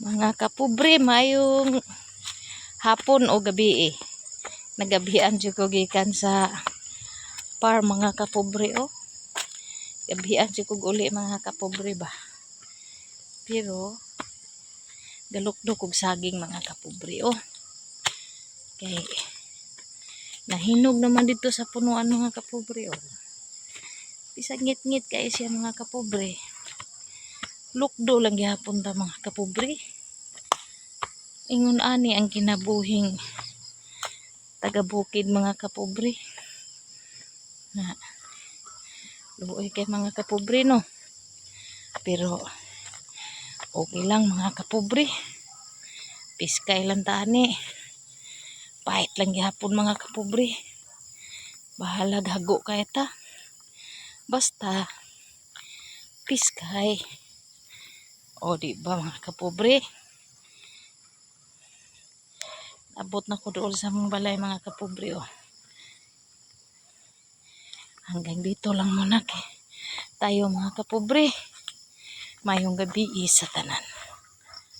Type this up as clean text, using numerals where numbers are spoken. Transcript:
Mga kapobre, mayong hapon o gabi nagabihan jud ko gikan sa farm mga kapobre Gabihan jud ko uli mga kapobre ba. Pero galukdok og saging mga kapobre Kay nahinog naman dito sa punuan mga kapobre Bisag ngit-ngit kay siya mga kapobre. Lukdo lang gihapon ta mga kapobre. Ingon ani ang kinabuhing taga-bukid mga kapobre. Na luoy kay mga kapobre no. Pero okay lang mga kapobre. Piskay lang tani. Pahit lang gihapon mga kapobre. Bahala hago kay ta. Basta piskay. Di ba mga kapobre? Abot na ko doon sa mga balay mga kapobre Hanggang dito lang muna tayo mga kapobre. Mayong gabi sa tanan.